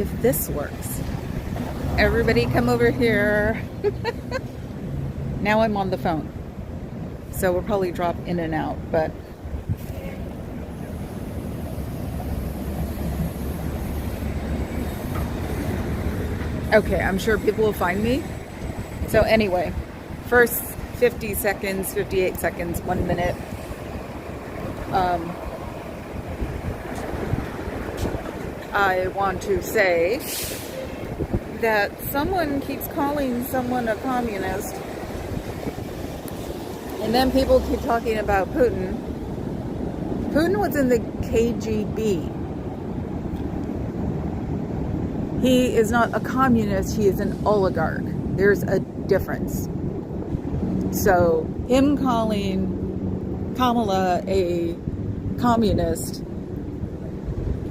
if this works. Everybody come over here. Now I'm on the phone. So we'll probably drop in and out, but okay, I'm sure people will find me. So anyway, first 50 seconds, 58 seconds, 1 minute. I want to say that someone keeps calling someone a communist, and then people keep talking about Putin. Putin was in the KGB. He is not a communist, he is an oligarch. There's a difference. So him calling Kamala a communist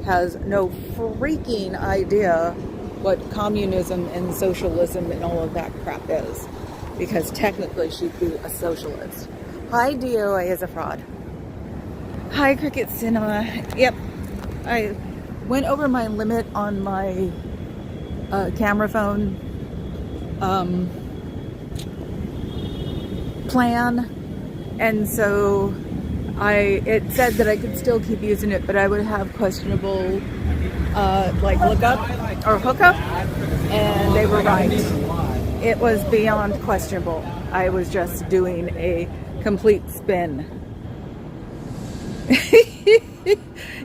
has no freaking idea what communism and socialism and all of that crap is, because technically she'd be a socialist. Hi, DOA is a fraud. Hi, Cricket Cinema. Yep, I went over my limit on my camera phone plan, and so it said that I could still keep using it, but I would have questionable like lookup or hookup, and they were right. It was beyond questionable. I was just doing a complete spin.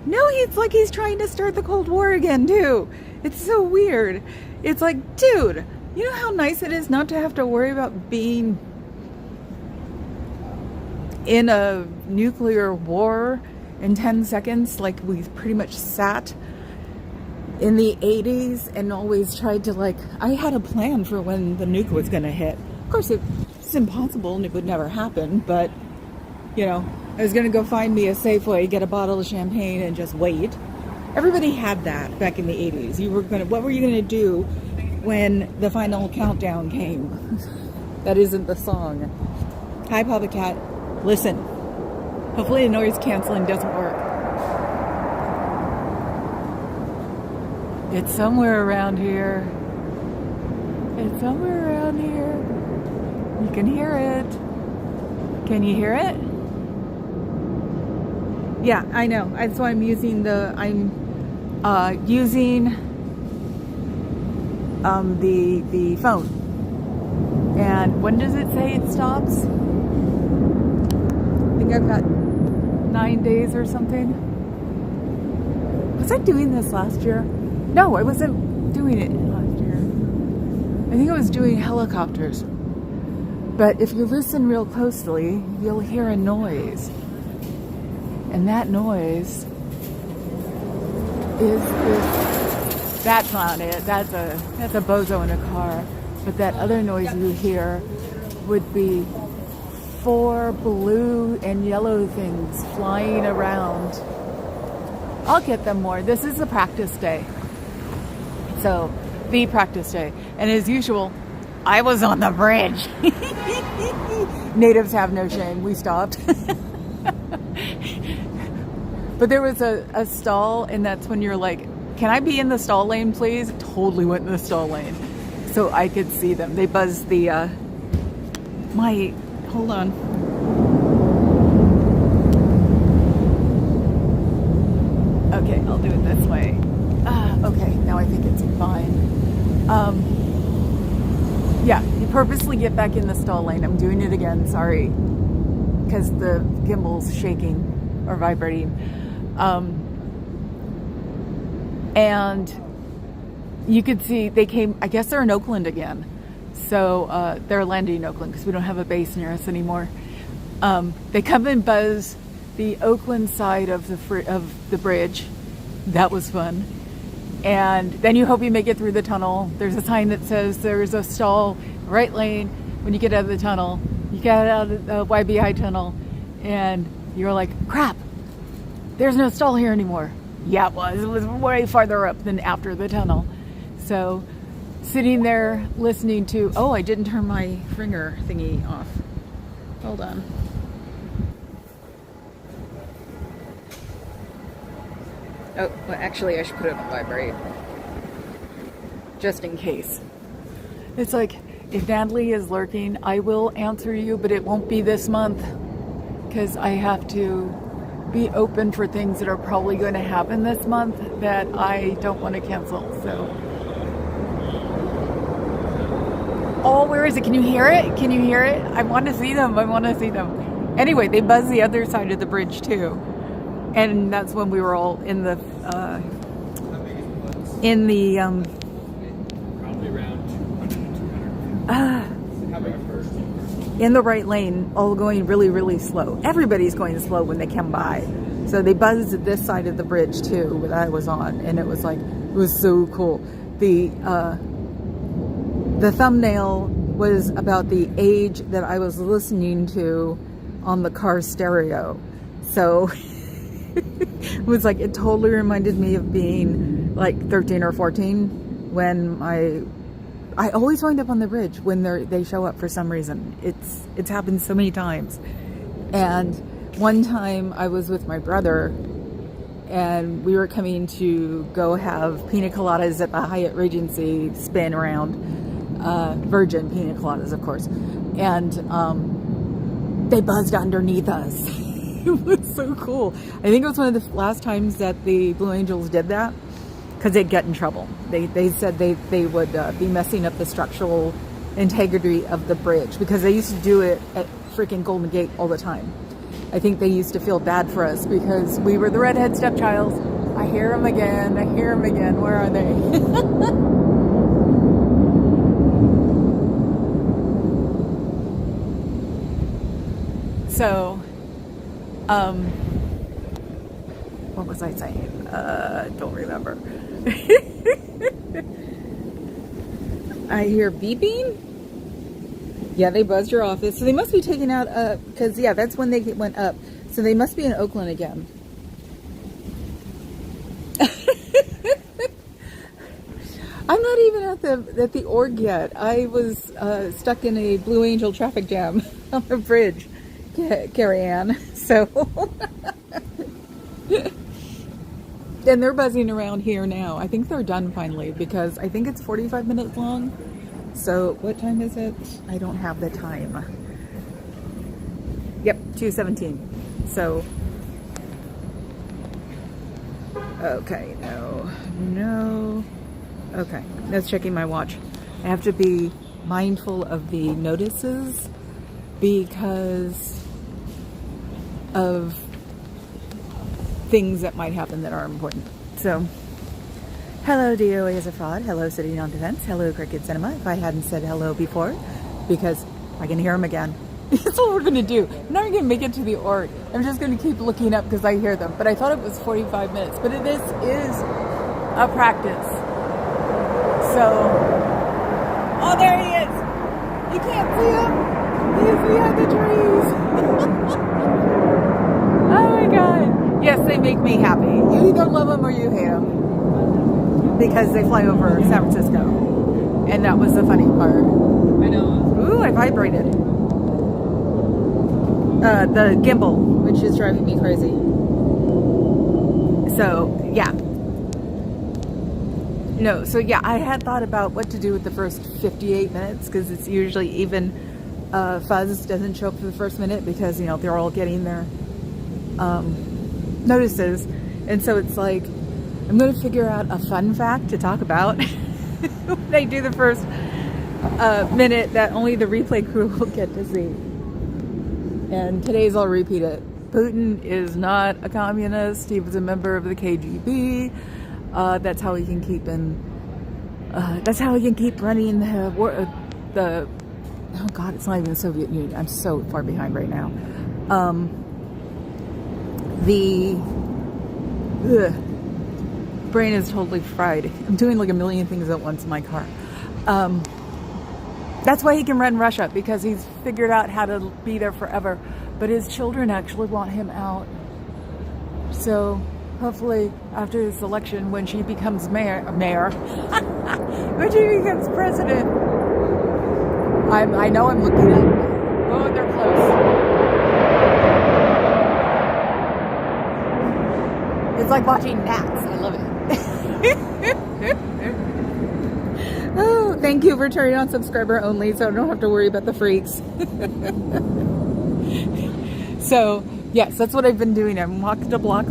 No, it's like he's trying to start the Cold War again too. It's so weird. It's like, dude, you know how nice it is not to have to worry about being in a nuclear war in 10 seconds, like we pretty much sat in the 80s and always tried to, like, I had a plan for when the nuke was going to hit. Of course, it's impossible and it would never happen, but, you know, I was going to go find me a Safeway, get a bottle of champagne, and just wait. Everybody had that back in the 80s. What were you going to do when the final countdown came? That isn't the song. Hi, Papa Cat. Listen. Hopefully the noise canceling doesn't work. It's somewhere around here. It's somewhere around here. You can hear it. Can you hear it? Yeah, I know. That's why I'm using the phone. And when does it say it stops? I think I've got 9 days or something. Was I doing this last year? No, I wasn't doing it last year. I think I was doing helicopters. But if you listen real closely, you'll hear a noise. And that noise is that's not it. That's a bozo in a car. But that other noise you hear would be 4 blue and yellow things flying around. I'll get them more. This is a practice day. So, the practice day. And as usual, I was on the bridge. Natives have no shame. We stopped. But there was a stall, and that's when you're like, can I be in the stall lane, please? Totally went in the stall lane. So I could see them. They buzzed the, hold on. Okay, I'll do it this way. Okay, now I think it's fine. Yeah, you purposely get back in the stall lane. I'm doing it again, sorry. Because the gimbal's shaking or vibrating. And you could see they came, I guess they're in Oakland again. So they're landing in Oakland because we don't have a base near us anymore. They come and buzz the Oakland side of the bridge. That was fun. And then you hope you make it through the tunnel. There's a sign that says there's a stall right lane when you get out of the tunnel. You get out of the YBI tunnel and you're like, crap, there's no stall here anymore. Yeah, it was. It was way farther up than after the tunnel. So sitting there listening to, oh, I didn't turn my ringer thingy off. Hold on. Oh, well, actually, I should put it on vibrate. just in case. It's like, if Natalie is lurking, I will answer you, but it won't be this month because I have to be open for things that are probably going to happen this month that I don't want to cancel. So, oh, where is it? Can you hear it? Can you hear it? I want to see them. I want to see them. Anyway, they buzzed the other side of the bridge too, and that's when we were all in the probably around 200 to 250. in the right lane, all going really, really slow. Everybody's going slow when they come by. So they buzzed at this side of the bridge too that I was on, and it was like, it was so cool. The thumbnail was about the age that I was listening to on the car stereo. So it was like, it totally reminded me of being like 13 or 14 when I always wind up on the bridge when they show up for some reason. It's happened so many times. And one time I was with my brother and we were coming to go have pina coladas at the Hyatt Regency spin around, virgin pina coladas, of course. And they buzzed underneath us. It was so cool. I think it was one of the last times that the Blue Angels did that, because they'd get in trouble. They said they would be messing up the structural integrity of the bridge, because they used to do it at freaking Golden Gate all the time. I think they used to feel bad for us because we were the redhead stepchilds. I hear them again. I hear them again. Where are they? So, what was I saying? Don't remember. I hear beeping. Yeah, they buzzed your office. So they must be taking out, because, yeah, that's when they went up. So they must be in Oakland again. I'm not even at the org yet. I was stuck in a Blue Angel traffic jam on the bridge, Carrie Ann. So, and they're buzzing around here now. I think they're done finally, because I think it's 45 minutes long. So what time is it? I don't have the time. Yep, 2:17. So, okay, no. Okay, that's checking my watch. I have to be mindful of the notices because of things that might happen that are important. So, hello, DOA is a fraud. Hello, City on Defense. Hello, Cricket Cinema. If I hadn't said hello before, because I can hear them again. That's what we're going to do. I'm not going to make it to the org. I'm just going to keep looking up because I hear them. But I thought it was 45 minutes. But this is a practice. So, oh, there he is. You can't see him. He's behind the trees. Oh my God. Yes, they make me happy. You either love them or you hate them, because they fly over San Francisco. And that was the funny part. I know. Ooh, I vibrated. The gimbal, which is driving me crazy. So, yeah. No, so yeah, I had thought about what to do with the first 58 minutes, because it's usually even Fuzz doesn't show up for the first minute because, you know, they're all getting their notices. And so it's like, I'm going to figure out a fun fact to talk about when I do the first minute that only the replay crew will get to see. And today's, I'll repeat it. Putin is not a communist. He was a member of the KGB. That's how he can keep that's how he can keep running the oh God, it's not even the Soviet Union. I'm so far behind right now. The brain is totally fried. I'm doing like a million things at once in my car. That's why he can run Russia, because he's figured out how to be there forever. But his children actually want him out. So hopefully after this election, when she becomes mayor, when she becomes president, I know I'm looking at, oh, they're close. It's like watching gnats. I love it. thank you for turning on subscriber only, so I don't have to worry about the freaks. So, yes, that's what I've been doing. I parked a block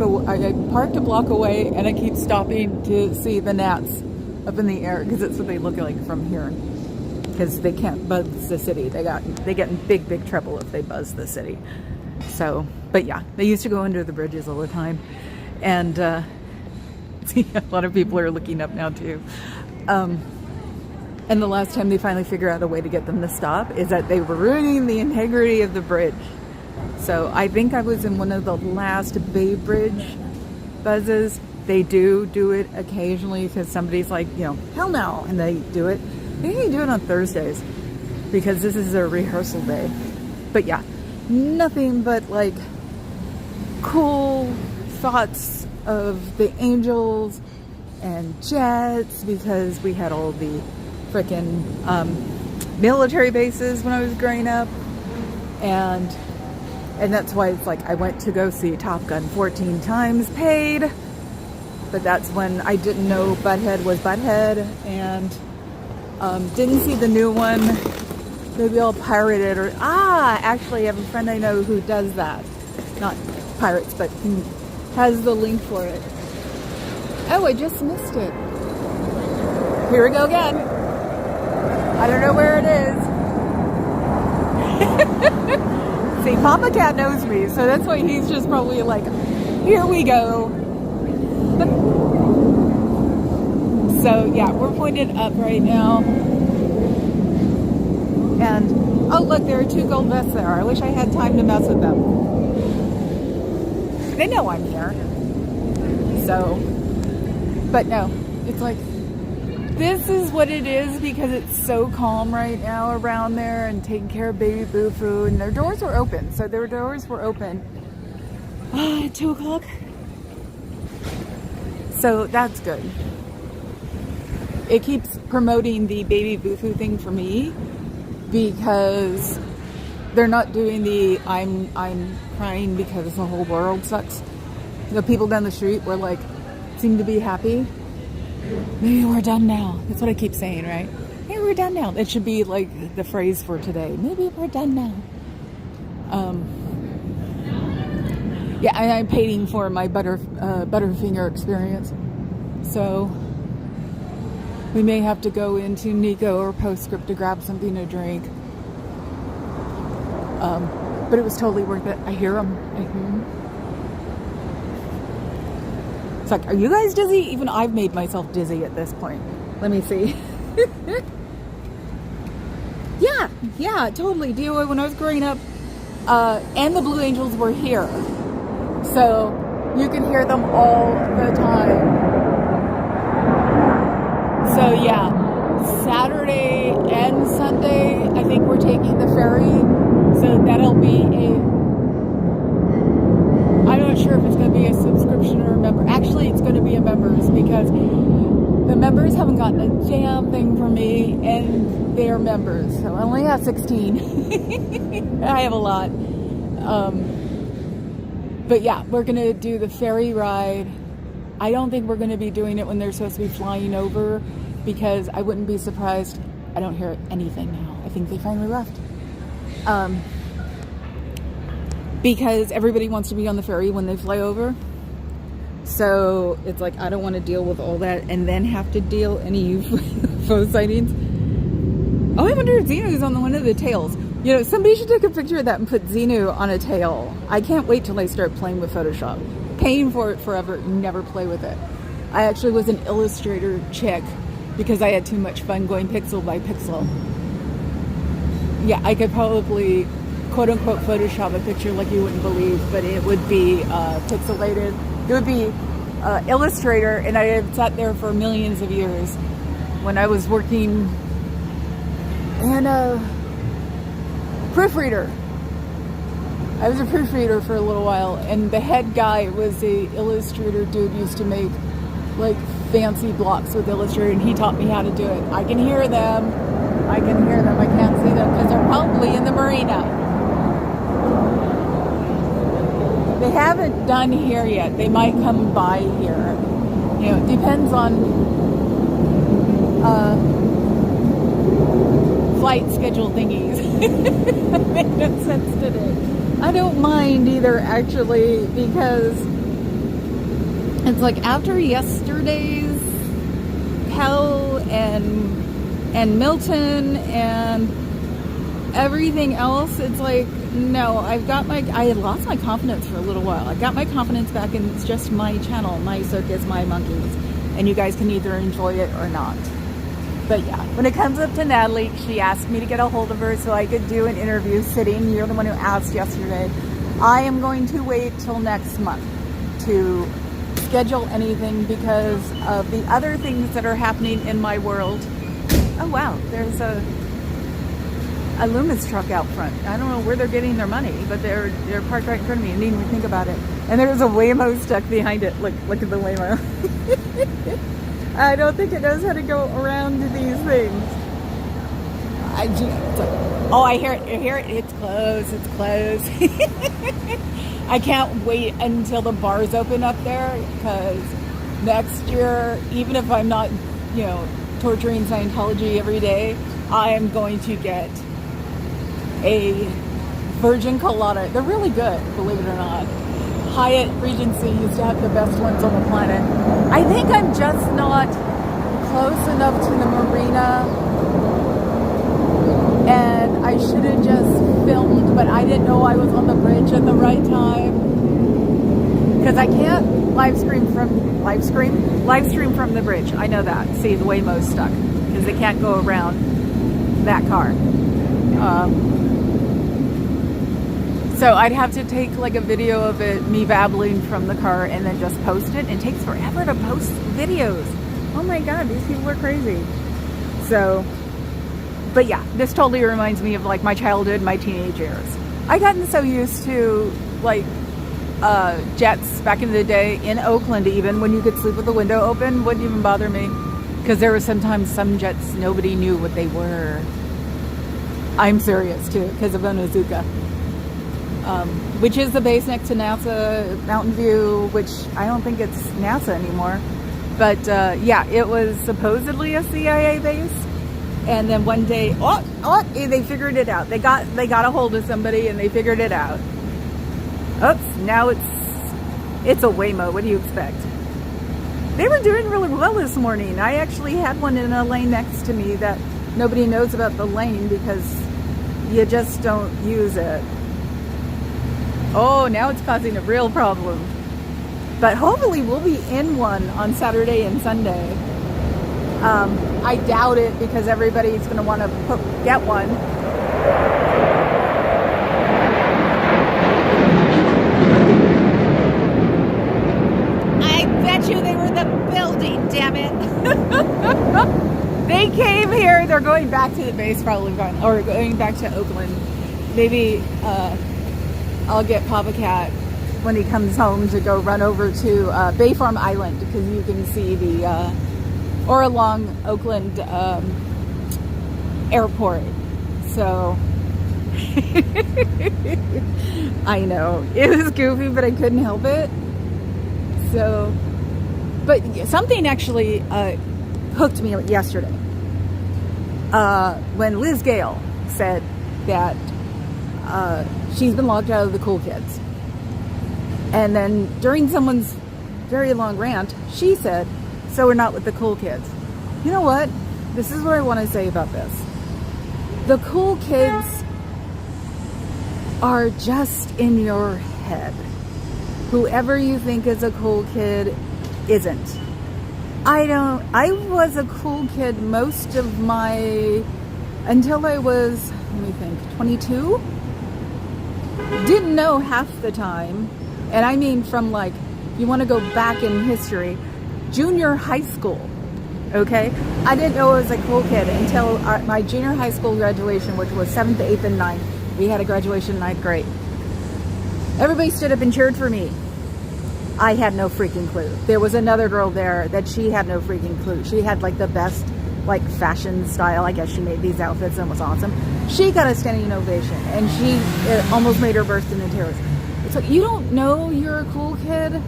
away, and I keep stopping to see the gnats up in the air, because that's what they look like from here. Because they can't buzz the city. They get in big trouble if they buzz the city. So, but yeah, they used to go under the bridges all the time. And see, a lot of people are looking up now too. And the last time they finally figure out a way to get them to stop is that they were ruining the integrity of the bridge. So I think I was in one of the last Bay Bridge buzzes. They do it occasionally because somebody's like, you know, hell no, and they do it. They can do it on Thursdays because this is a rehearsal day. But yeah, nothing but like cool thoughts of the angels and jets, because we had all the frickin' military bases when I was growing up, and that's why it's like I went to go see Top Gun 14 times paid, but that's when I didn't know Butthead was Butthead, and didn't see the new one. Maybe I'll pirate it, or actually I have a friend I know who does that, not pirates, but he has the link for it. Oh, I just missed it. Here we go again. I don't know where it is. See, Papa Cat knows me, so that's why he's just probably like, here we go. So yeah, we're pointed up right now. And, oh look, there are 2 gold vests there. I wish I had time to mess with them. They know I'm here. So, but no, it's like, this is what it is because it's so calm right now around there, and taking care of baby Boo-Foo, and their doors were open. So their doors were open at 2 o'clock. So that's good. It keeps promoting the baby Boo-Foo thing for me, because they're not doing the I'm crying because the whole world sucks. The people down the street were like, seem to be happy. Maybe we're done now. That's what I keep saying, right? Maybe we're done now. It should be like the phrase for today. Maybe we're done now. Yeah, I'm paying for my Butterfinger experience. So we may have to go into Nico or Postscript to grab something to drink. But it was totally worth it. I hear them. It's like, are you guys dizzy? Even I've made myself dizzy at this point. Let me see. Yeah, totally. DOA, when I was growing up, and the Blue Angels were here. So you can hear them all the time. So yeah, Saturday and Sunday, I think we're taking the ferry. So that'll be I'm not sure if it's going to be a subscription or a member. Actually, it's going to be a members, because the members haven't gotten a damn thing from me, and they're members. So I only have 16. I have a lot. But yeah, we're going to do the ferry ride. I don't think we're going to be doing it when they're supposed to be flying over, because I wouldn't be surprised. I don't hear anything now. I think they finally left. Because everybody wants to be on the ferry when they fly over. So it's like, I don't want to deal with all that and then have to deal any UFO sightings. Oh, I wonder if Xenu's on one of the tails. You know, somebody should take a picture of that and put Xenu on a tail. I can't wait till I start playing with Photoshop. Paying for it forever, never play with it. I actually was an Illustrator chick because I had too much fun going pixel by pixel. Yeah, I could probably quote-unquote Photoshop a picture like you wouldn't believe, but it would be pixelated. It would be Illustrator, and I had sat there for millions of years when I was working in a proofreader. I was a proofreader for a little while, and the head guy was a Illustrator dude, used to make like fancy blocks with Illustrator, and he taught me how to do it. I can hear them. I can't see them because they're probably in the marina. They haven't done here yet. They might come by here. You know, it depends on flight schedule thingies. Made no sense today. I don't mind either, actually, because it's like after yesterday's hell and Milton and everything else, it's like, no, I had lost my confidence for a little while. I got my confidence back, and it's just my channel, my circus, my monkeys, and you guys can either enjoy it or not. But yeah, when it comes up to Natalie, she asked me to get a hold of her so I could do an interview sitting. You're the one who asked yesterday. I am going to wait till next month to schedule anything because of the other things that are happening in my world. Oh wow, there's a Loomis truck out front. I don't know where they're getting their money, but they're parked right in front of me. I didn't even think about it. And there's a Waymo stuck behind it. Look at the Waymo. I don't think it knows how to go around these things. Oh, I hear it. It's closed. It's closed. I can't wait until the bars open up there, because next year, even if I'm not, torturing Scientology every day, I am going to get a virgin colada. They're really good, believe it or not. Hyatt Regency used to have the best ones on the planet. I think I'm just not close enough to the marina, and I should have just filmed, but I didn't know I was on the bridge at the right time, because I can't live stream from the bridge. I know that. See, the Waymo's stuck because they can't go around that car. So I'd have to take like a video of it, me babbling from the car, and then just post it. It takes forever to post videos. Oh my God, these people are crazy. So, but yeah, this totally reminds me of like my childhood, my teenage years. I gotten so used to like jets back in the day in Oakland, even when you could sleep with the window open, wouldn't even bother me, because there were sometimes some jets nobody knew what they were. I'm serious too, because of Onizuka. Which is the base next to NASA Mountain View, which I don't think it's NASA anymore. But yeah, it was supposedly a CIA base. And then one day, they figured it out. They got a hold of somebody and they figured it out. Oops, now it's a Waymo. What do you expect? They were doing really well this morning. I actually had one in a lane next to me that nobody knows about the lane because you just don't use it. Oh, now it's causing a real problem. But hopefully we'll be in one on Saturday and Sunday. I doubt it, because everybody's going to want to get one. I bet you they were the building, damn it. They came here. They're going back to the base, probably, or going back to Oakland. Maybe I'll get Papa Cat when he comes home to go run over to Bay Farm Island, because you can see the or along Oakland airport. So I know it was goofy, but I couldn't help it. So, but something actually hooked me yesterday when Liz Gale said that she's been locked out of the cool kids. And then during someone's very long rant, she said, so we're not with the cool kids. You know what? This is what I want to say about this. The cool kids are just in your head. Whoever you think is a cool kid isn't. I was a cool kid most of until I was, let me think, 22? Didn't know half the time. And I mean from like, you want to go back in history, junior high school, okay? I didn't know I was a cool kid until my junior high school graduation, which was 7th, 8th, and 9th. We had a graduation in 9th grade. Everybody stood up and cheered for me. I had no freaking clue. There was another girl there that she had no freaking clue. She had like the best like fashion style. I guess she made these outfits and was awesome. She got a standing ovation, and she almost made her burst into tears. So you don't know you're a cool kid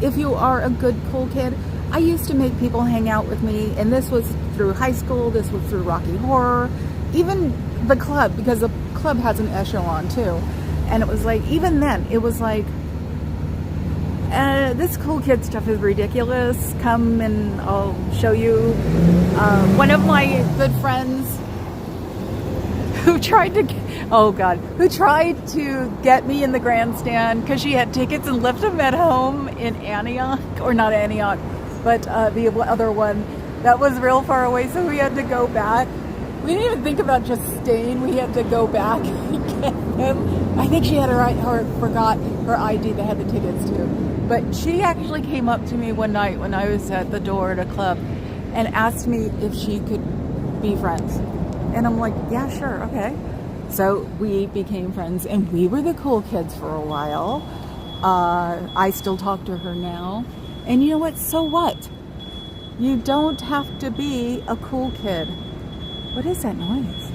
if you are a good cool kid. I used to make people hang out with me, and this was through high school, this was through Rocky Horror, even the club, because the club has an echelon too. And it was like, even then, it was like, this cool kid stuff is ridiculous. Come and I'll show you. One of my good friends who tried to get me in the grandstand because she had tickets and left them at home in Antioch, or not Antioch, but the other one that was real far away, so we had to go back. We didn't even think about just staying. We had to go back and get them. I think she had forgot her ID that had the tickets too. But she actually came up to me one night when I was at the door at a club and asked me if she could be friends. And I'm like, yeah, sure, okay. So we became friends, and we were the cool kids for a while. I still talk to her now. And you know what? So what? You don't have to be a cool kid. What is that noise?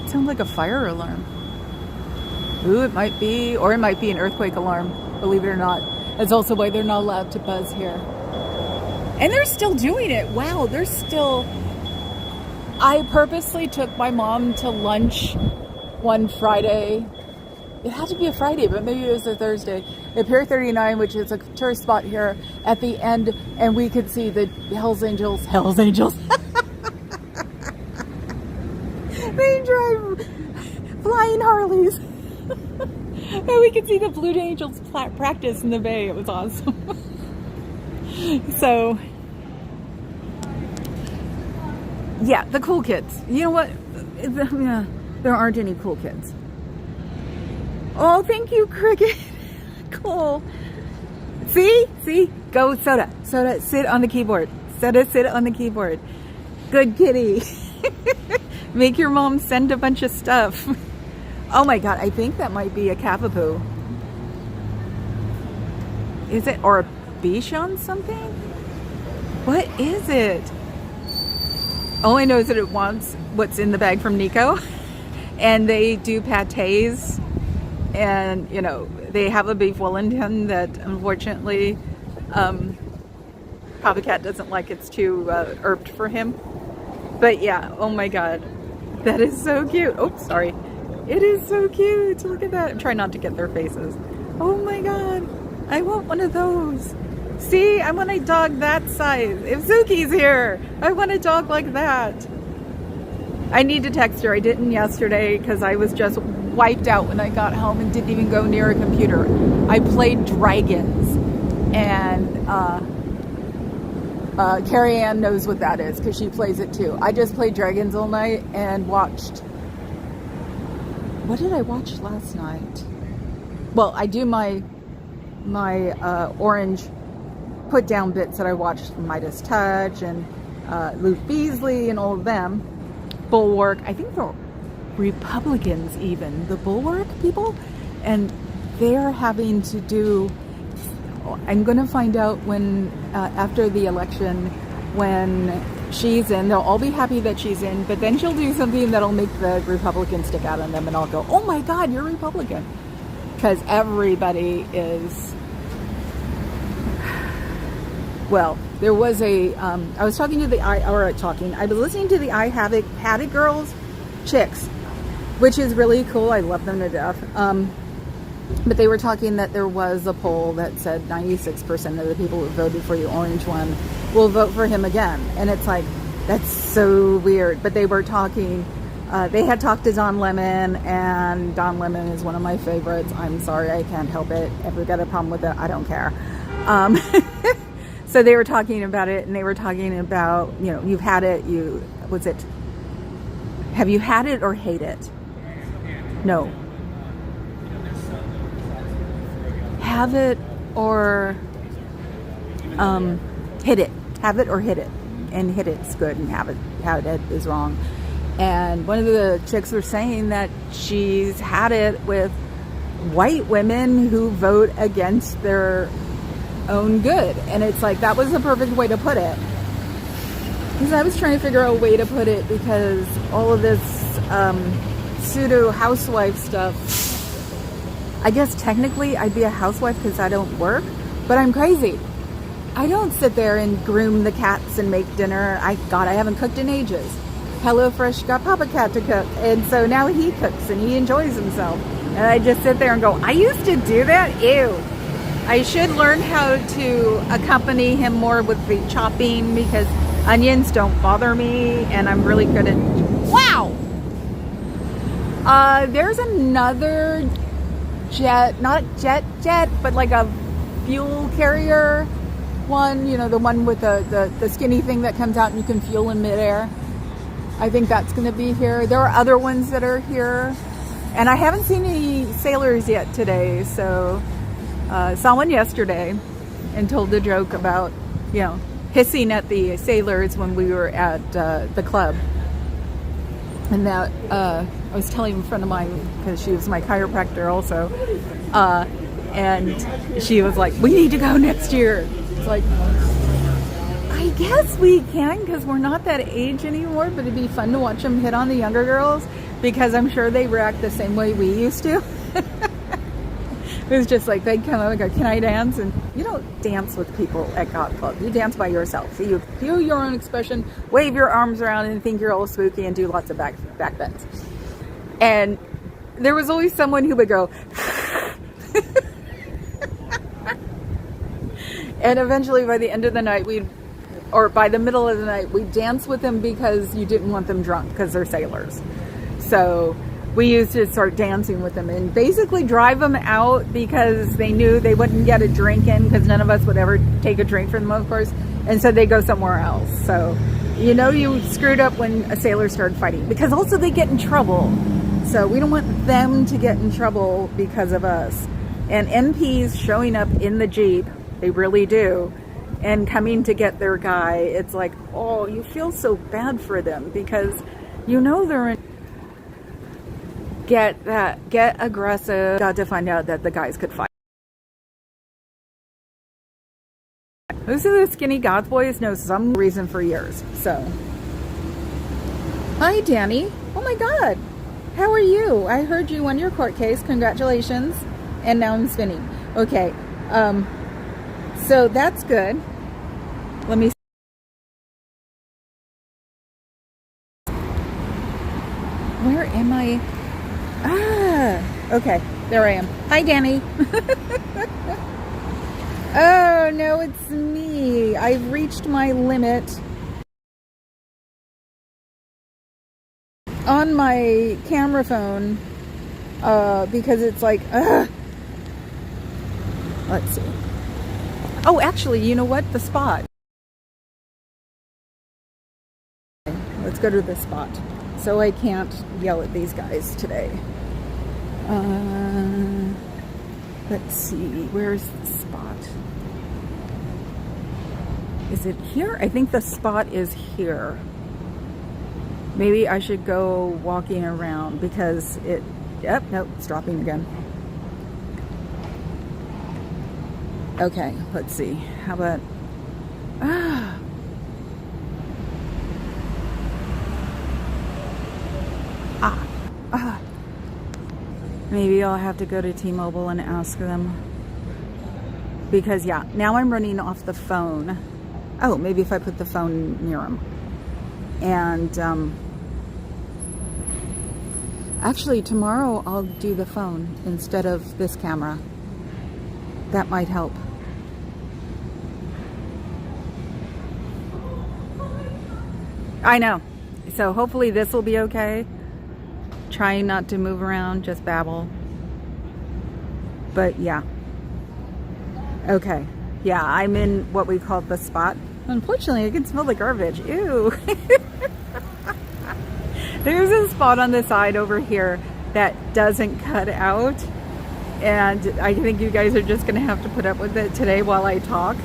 It sounds like a fire alarm. Ooh, it might be, or it might be an earthquake alarm, believe it or not. That's also why they're not allowed to buzz here. And they're still doing it. Wow, they're still... I purposely took my mom to lunch one Friday. It had to be a Friday, but maybe it was a Thursday. At Pier 39, which is a tourist spot here, at the end, and we could see the Hells Angels. They drive flying Harleys. And we could see the Blue Angels practice in the bay. It was awesome. So, yeah, the cool kids. You know what? There aren't any cool kids. Oh, thank you, Cricket. Cool. See? Go, Soda. Soda, sit on the keyboard. Soda, sit on the keyboard. Good kitty. Make your mom send a bunch of stuff. Oh my God, I think that might be a cavapoo. Is it? Or a Bichon something? What is it? All I know is that it wants what's in the bag from Nico. And they do pâtés. And, you know, they have a beef Wellington that unfortunately Papa Cat doesn't like. It's too herbed for him. But yeah, oh my God. That is so cute. Oh, sorry. It is so cute. Look at that. I'm trying not to get their faces. Oh my God. I want one of those. See, I want a dog that size. If Zuki's here, I want a dog like that. I need to text her. I didn't yesterday because I was just wiped out when I got home and didn't even go near a computer. I played Dragons, and Carrie Ann knows what that is because she plays it too. I just played Dragons all night and watched... What did I watch last night? Well, I do my orange put down bits that I watched from Midas Touch and Luke Beasley and all of them. Bulwark. I think they're Republicans even. The Bulwark people. And they're having to do... I'm going to find out when, after the election, when she's in. They'll all be happy that she's in, but then she'll do something that'll make the Republicans stick out on them, and I'll go, oh my God, you're Republican. Because everybody is... Well, there was a... I was talking to the... I was listening to the I Had It Girls, Chicks, which is really cool. I love them to death. But they were talking that there was a poll that said 96% of the people who voted for the orange one will vote for him again. And it's like, that's so weird. But they were talking, they had talked to Don Lemon, and Don Lemon is one of my favorites. I'm sorry, I can't help it. If we got a problem with it, I don't care. So they were talking about it, and they were talking about, you know, you've had it, have you had it or hate it? No. Have it or hit it. Have it or hit it. And hit it's good, and have it is wrong. And one of the chicks were saying that she's had it with white women who vote against their own good. And it's like, that was the perfect way to put it. Because I was trying to figure out a way to put it, because all of this pseudo housewife stuff, I guess technically I'd be a housewife because I don't work, but I'm crazy. I don't sit there and groom the cats and make dinner. I haven't cooked in ages. HelloFresh got Papa Cat to cook, and so now he cooks and he enjoys himself. And I just sit there and go, I used to do that? Ew. I should learn how to accompany him more with the chopping, because onions don't bother me, and I'm really good at... Wow! There's another jet, not jet, but like a fuel carrier one, you know, the one with the skinny thing that comes out and you can fuel in midair. I think that's going to be here. There are other ones that are here, and I haven't seen any sailors yet today. So saw one yesterday and told the joke about, you know, hissing at the sailors when we were at the club. And that I was telling a friend of mine, because she was my chiropractor also, and she was like, we need to go next year. It's like, I guess we can, because we're not that age anymore, but it'd be fun to watch them hit on the younger girls, because I'm sure they react the same way we used to. It was just like, they'd come up and go, can I dance? And you don't dance with people at golf club. You dance by yourself. So you do your own expression, wave your arms around and think you're all spooky, and do lots of back bends. And there was always someone who would go, and eventually by the end of the night, or by the middle of the night, we'd dance with them, because you didn't want them drunk, because they're sailors. So we used to start dancing with them and basically drive them out, because they knew they wouldn't get a drink in, because none of us would ever take a drink from them, of course. And so they go somewhere else. So, you know, you screwed up when a sailor started fighting, because also they get in trouble. So we don't want them to get in trouble because of us. And MPs showing up in the Jeep, they really do, and coming to get their guy, it's like, oh, you feel so bad for them, because you know they're in... Get aggressive. Got to find out that the guys could fight. Those are the skinny goth boys know some reason for years. So, hi Danny. Oh my God, how are you? I heard you won your court case. Congratulations. And now I'm spinning. Okay, so that's good. Let me. Where am I? Okay, there I am. Hi, Danny. Oh, no, it's me. I've reached my limit on my camera phone, because it's like, let's see. Oh, actually, you know what? The spot. Let's go to the spot. So I can't yell at these guys today. Let's see, where's the spot? Is it here? I think the spot is here. Maybe I should go walking around, because it... Yep, nope, it's dropping again. Okay, let's see. How about... Maybe I'll have to go to T-Mobile and ask them. Because, yeah, now I'm running off the phone. Oh, maybe if I put the phone near them. And, actually, tomorrow I'll do the phone instead of this camera. That might help. I know. So hopefully this will be okay. Trying not to move around, just babble. But yeah. Okay. Yeah, I'm in what we call the spot. Unfortunately, I can smell the garbage. Ew. There's a spot on the side over here that doesn't cut out. And I think you guys are just going to have to put up with it today while I talk.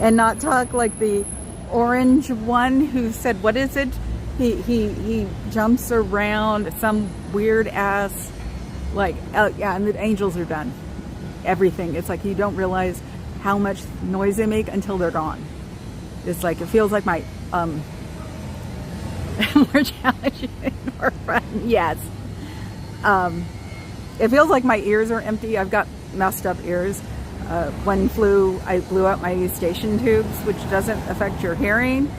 And not talk like the orange one who said, what is it? He jumps around some weird ass, like, yeah, and the angels are done. Everything. It's like you don't realize how much noise they make until they're gone. It's like, it feels like my, more challenging, more fun. Yes. It feels like my ears are empty. I've got messed up ears. When I blew out my station tubes, which doesn't affect your hearing.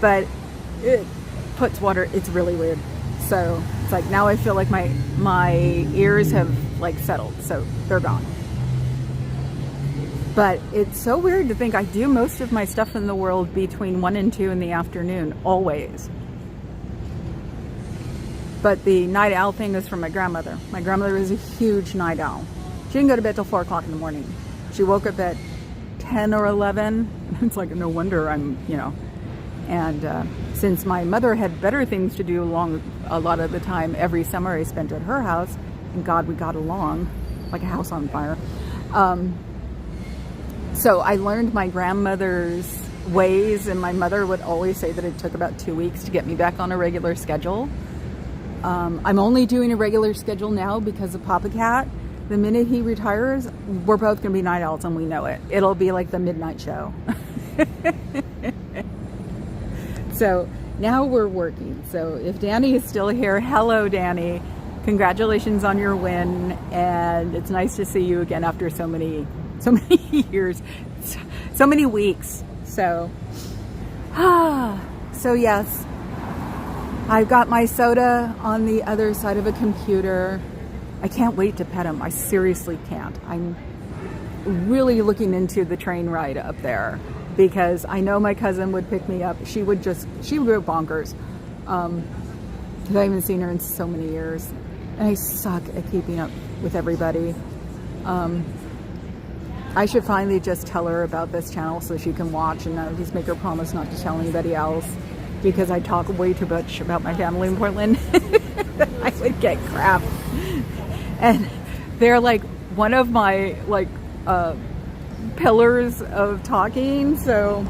but it puts water, it's really weird. So it's like now I feel like my ears have like settled, so they're gone. But it's so weird to think I do most of my stuff in the world between 1 and 2 in the afternoon, always. But the night owl thing is from my grandmother. My grandmother is a huge night owl. She didn't go to bed till 4 o'clock in the morning. She woke up at 10 or 11. It's like, no wonder I'm, and since my mother had better things to do a lot of the time, every summer I spent at her house, and God, we got along like a house on fire. So I learned my grandmother's ways, and my mother would always say that it took about 2 weeks to get me back on a regular schedule. I'm only doing a regular schedule now because of Papa Cat. The minute he retires, we're both going to be night owls, and we know it. It'll be like the midnight show. So now we're working. So if Danny is still here, hello, Danny. Congratulations on your win, and it's nice to see you again after so many years, so many weeks. So yes, I've got my soda on the other side of a computer. I can't wait to pet him. I seriously can't. I'm really looking into the train ride up there because I know my cousin would pick me up. She would go bonkers. Because I haven't seen her in so many years. And I suck at keeping up with everybody. I should finally just tell her about this channel so she can watch, and just make her promise not to tell anybody else, because I talk way too much about my family in Portland. I would get crap. And they're like one of my pillars of talking. So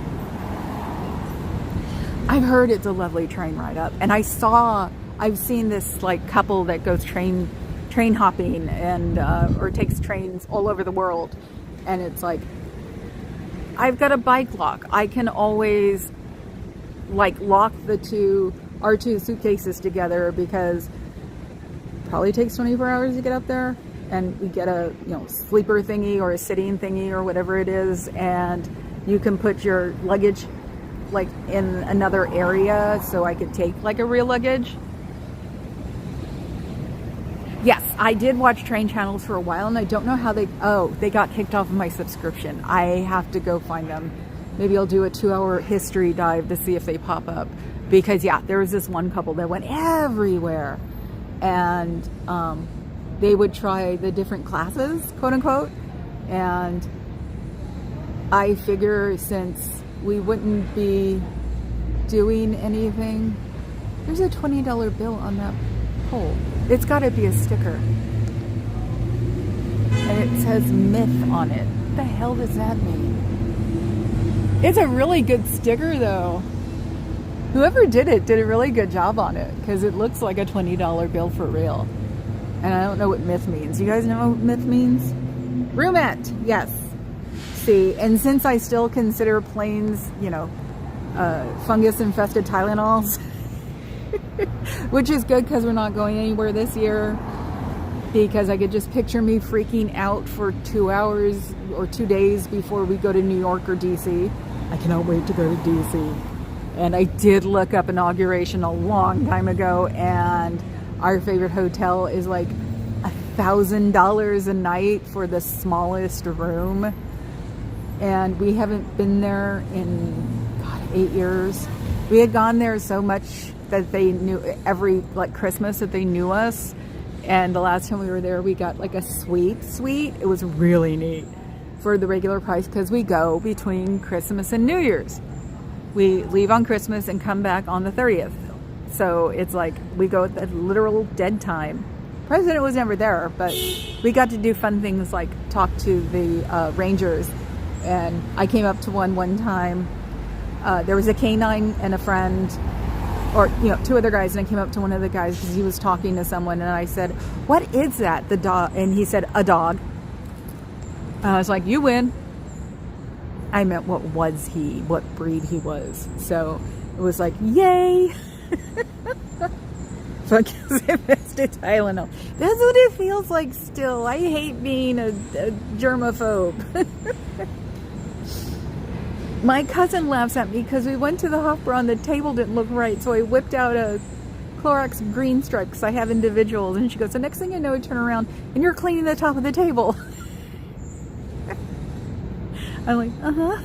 I've heard it's a lovely train ride up, and I've seen this like couple that goes train hopping and or takes trains all over the world, and it's like, I've got a bike lock. I can always like lock our two suitcases together, because it probably takes 24 hours to get up there, and we get a sleeper thingy or a sitting thingy or whatever it is, and you can put your luggage like in another area, so I could take like a real luggage. Yes, I did watch train channels for a while, and I don't know how they got kicked off of my subscription. I have to go find them. Maybe I'll do a 2-hour history dive to see if they pop up, because yeah, there was this one couple that went everywhere, and they would try the different classes, quote unquote, and I figure since we wouldn't be doing anything, there's a $20 bill on that pole. It's got to be a sticker, and it says myth on it. What the hell does that mean? It's a really good sticker though. Whoever did it did a really good job on it, because it looks like a $20 bill for real. And I don't know what myth means. You guys know what myth means? Roomette, yes. See, and since I still consider planes, fungus infested Tylenols, which is good because we're not going anywhere this year, because I could just picture me freaking out for 2 hours or 2 days before we go to New York or DC. I cannot wait to go to DC. And I did look up inauguration a long time ago, and our favorite hotel is like $1,000 a night for the smallest room, and we haven't been there in 8 years. We had gone there so much that they knew every Christmas that they knew us, and the last time we were there we got like a suite. It was really neat for the regular price, because we go between Christmas and New Year's. We leave on Christmas and come back on the 30th. So it's like we go at the literal dead time. President was never there, but we got to do fun things like talk to the rangers. And I came up to one time. There was a canine and a friend, or 2 other guys, and I came up to one of the guys because he was talking to someone, and I said, "What is that?" The dog, and he said, "A dog." And I was like, "You win." I meant what breed he was. So it was like, yay. Focus infested Tylenol. That's what it feels like still. I hate being a germaphobe. My cousin laughs at me because we went to the Hofbräu and the table didn't look right, so I whipped out a Clorox green stripe because I have individuals, and she goes, the next thing I know I turn around and you're cleaning the top of the table. I'm like, uh-huh.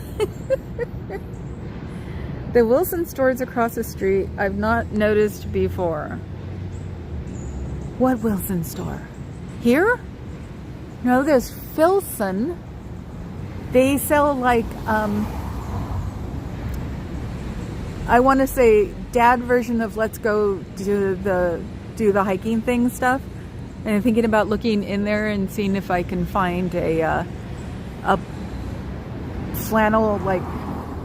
The Wilson store is across the street. I've not noticed before. What Wilson store? Here? No, there's Filson. They sell like, I want to say dad version of let's go do the hiking thing stuff. And I'm thinking about looking in there and seeing if I can find a flannel like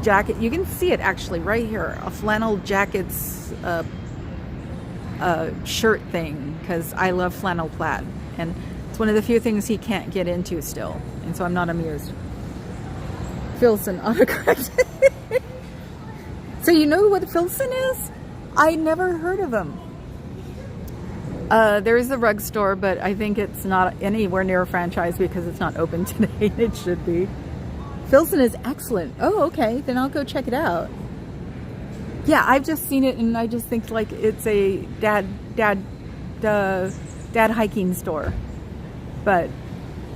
jacket. You can see it actually right here. A flannel jacket's shirt thing, because I love flannel plaid, and it's one of the few things he can't get into still, and so I'm not amused. Filson autocorrect. So you know what Filson is? I never heard of him. There is a rug store, but I think it's not anywhere near a franchise because it's not open today. It should be. Filson is excellent. Oh, okay. Then I'll go check it out. Yeah, I've just seen it and I just think like it's a dad hiking store. But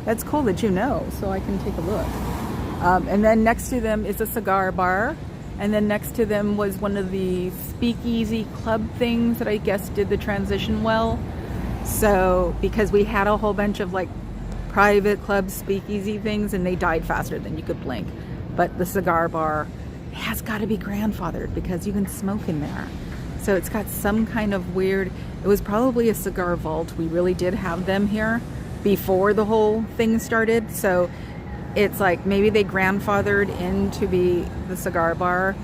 that's cool that you know, so I can take a look. And then next to them is a cigar bar. And then next to them was one of the speakeasy club things that I guess did the transition well. So, because we had a whole bunch of like private club speakeasy things and they died faster than you could blink. But the cigar bar has got to be grandfathered because you can smoke in there. So it's got some kind of weird, it was probably a cigar vault. We really did have them here before the whole thing started. So it's like maybe they grandfathered into the cigar bar,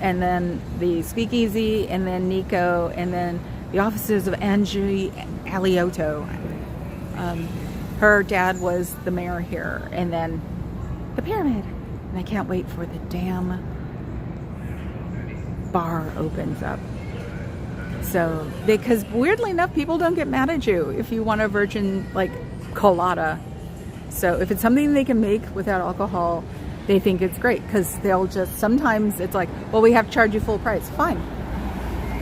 and then the speakeasy, and then Nico, and then the offices of Angie Aliotto. Her dad was the mayor here, and then the pyramid. And I can't wait for the damn bar opens up. So, because weirdly enough, people don't get mad at you if you want a virgin, like, colada. So if it's something they can make without alcohol, they think it's great, because they'll just, sometimes it's like, well, we have to charge you full price. Fine.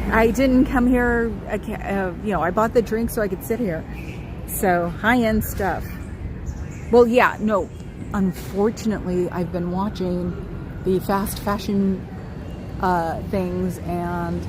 I didn't come here, I bought the drink so I could sit here. So high-end stuff. Well, yeah, no, unfortunately, I've been watching the fast fashion things, and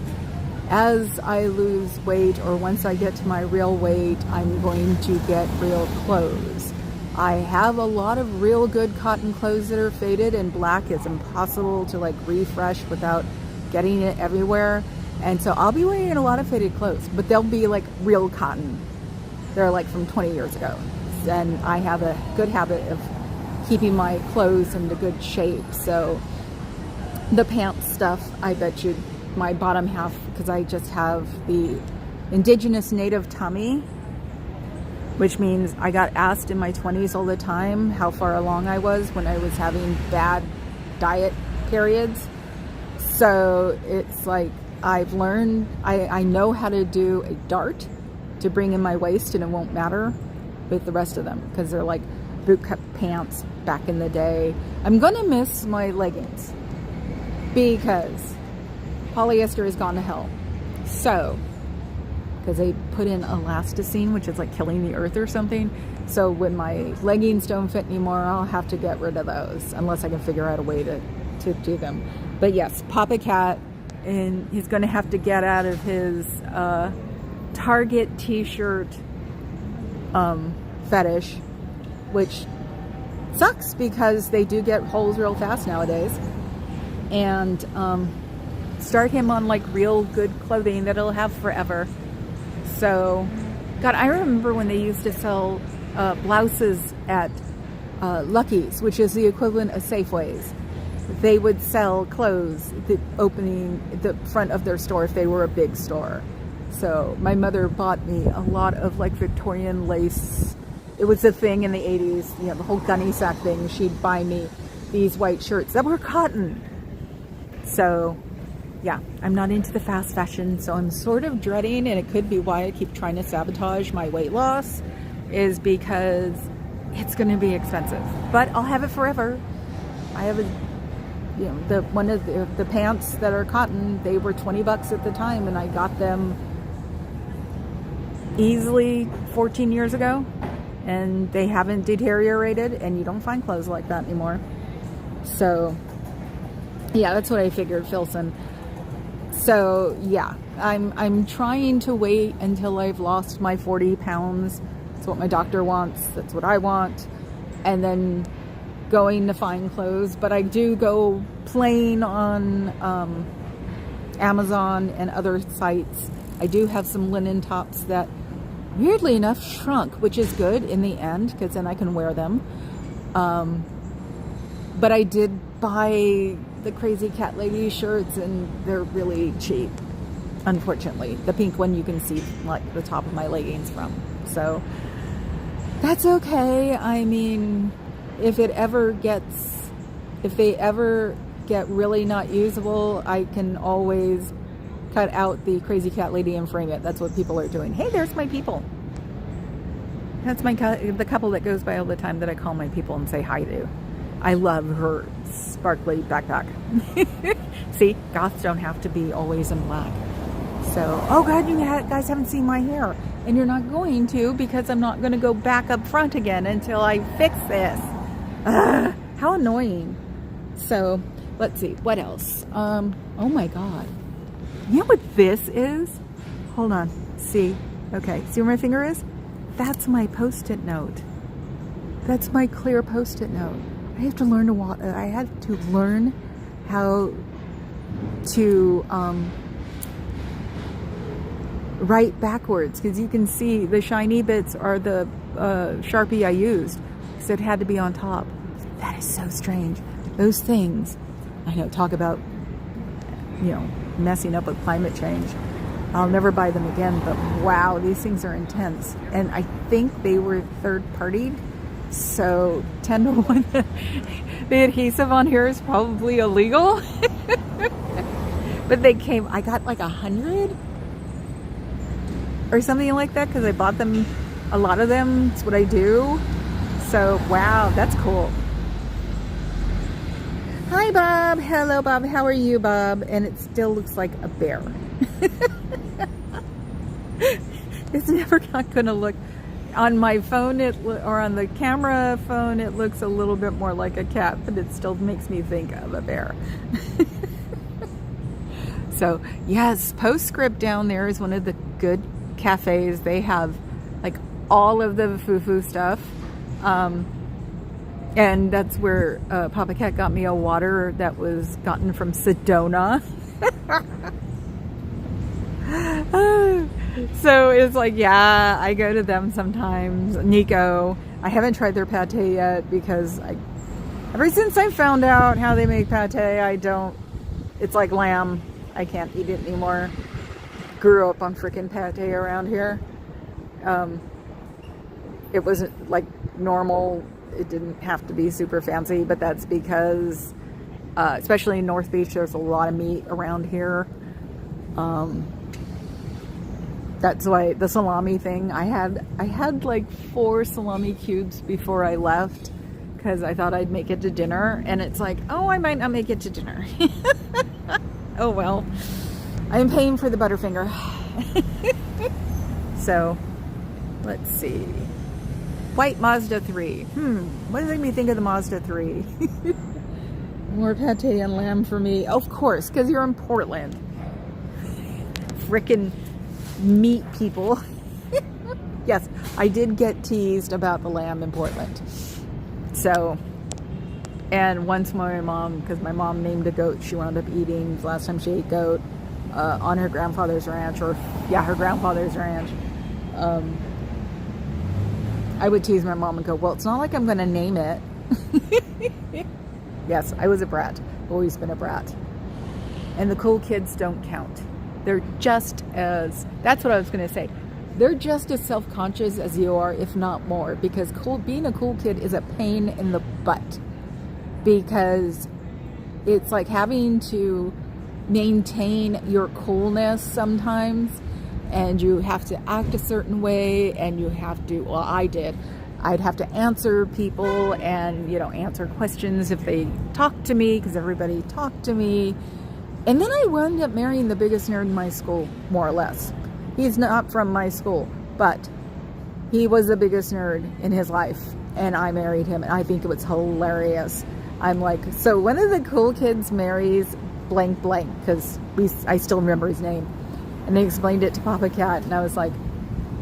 as I lose weight, or once I get to my real weight, I'm going to get real clothes. I have a lot of real good cotton clothes that are faded, and black is impossible to like refresh without getting it everywhere. And so I'll be wearing a lot of faded clothes, but they'll be like real cotton. They're like from 20 years ago. And I have a good habit of keeping my clothes into good shape. So the pants stuff, I bet you my bottom half, because I just have the indigenous native tummy, which means I got asked in my 20s all the time how far along I was when I was having bad diet periods. So it's like I've learned, I know how to do a dart to bring in my waist, and it won't matter with the rest of them because they're like bootcut pants back in the day. I'm gonna miss my leggings because polyester has gone to hell. So, because they put in elasticine, which is like killing the earth or something. So when my leggings don't fit anymore, I'll have to get rid of those unless I can figure out a way to do them. But yes, Papa Cat, and he's going to have to get out of his Target t-shirt fetish, which sucks because they do get holes real fast nowadays. And start him on like real good clothing that he'll have forever. So, God, I remember when they used to sell blouses at Lucky's, which is the equivalent of Safeways. They would sell clothes opening the front of their store if they were a big store. So my mother bought me a lot of like Victorian lace. It was a thing in the 80s, the whole gunny sack thing. She'd buy me these white shirts that were cotton. So yeah, I'm not into the fast fashion, so I'm sort of dreading, and it could be why I keep trying to sabotage my weight loss, is because it's going to be expensive. But I'll have it forever. I have you know, the one of the pants that are cotton, they were $20 at the time, and I got them easily 14 years ago, and they haven't deteriorated, and you don't find clothes like that anymore. So yeah, that's what I figured, Filson. So yeah, I'm trying to wait until I've lost my 40 pounds. That's what my doctor wants. That's what I want. And then going to find clothes. But I do go plain on Amazon and other sites. I do have some linen tops that weirdly enough shrunk, which is good in the end because then I can wear them. But I did buy the Crazy Cat Lady shirts, and they're really cheap, unfortunately. The pink one you can see like the top of my leggings from. So that's okay. I mean, if they ever get really not usable, I can always cut out the Crazy Cat Lady and frame it. That's what people are doing. Hey, there's my people. That's the couple that goes by all the time that I call my people and say hi to. I love her sparkly backpack. See, goths don't have to be always in black. So, oh God, you guys haven't seen my hair. And you're not going to, because I'm not going to go back up front again until I fix this. Ugh, how annoying. So, let's see, what else? Oh my God. You know what this is? Hold on, see. Okay, see where my finger is? That's my Post-it note. That's my clear Post-it note. I have to learn how to write backwards, because you can see the shiny bits are the Sharpie I used, because it had to be on top. That is so strange. Those things, I know, talk about, you know, messing up with climate change. I'll never buy them again, but wow, these things are intense. And I think they were third-partied. So 10 to 1, the adhesive on here is probably illegal. But they came, I got like 100 or something like that, because I bought them, a lot of them. It's what I do. So wow, that's cool. Hi Bob. Hello Bob. How are you, Bob? And it still looks like a bear. It's never not gonna look. On my phone, or on the camera phone, it looks a little bit more like a cat, but it still makes me think of a bear. So, yes, Postscript down there is one of the good cafes. They have like all of the foo-foo stuff. And that's where Papa Cat got me a water that was gotten from Sedona. So it's like, yeah, I go to them sometimes. Nico, I haven't tried their pate yet, because ever since I found out how they make pate, it's like lamb. I can't eat it anymore. Grew up on freaking pate around here. It wasn't like normal. It didn't have to be super fancy, but that's because, especially in North Beach, there's a lot of meat around here. That's why the salami thing, I had like 4 salami cubes before I left, because I thought I'd make it to dinner, and it's like, oh, I might not make it to dinner. Oh well, I'm paying for the Butterfinger. So let's see, white Mazda 3. What does make me think of the Mazda 3? More pate and lamb for me, of course, because you're in Portland. Frickin' meat people. Yes, I did get teased about the lamb in Portland. So, and once my mom, because my mom named a goat she wound up eating the last time she ate goat, on her grandfather's ranch, or yeah, her grandfather's ranch. I would tease my mom and go, well, it's not like I'm going to name it. Yes, I was a brat. Always been a brat. And the cool kids don't count. They're just as, that's what I was going to say. They're just as self-conscious as you are, if not more, because being a cool kid is a pain in the butt, because it's like having to maintain your coolness sometimes, and you have to act a certain way, and you have to, well, I did, I'd have to answer people and, you know, answer questions if they talked to me, because everybody talked to me. And then I wound up marrying the biggest nerd in my school, more or less. He's not from my school, but he was the biggest nerd in his life, and I married him, and I think it was hilarious. I'm like, so one of the cool kids marries blank blank, because I still remember his name, and they explained it to Papa Cat, and I was like,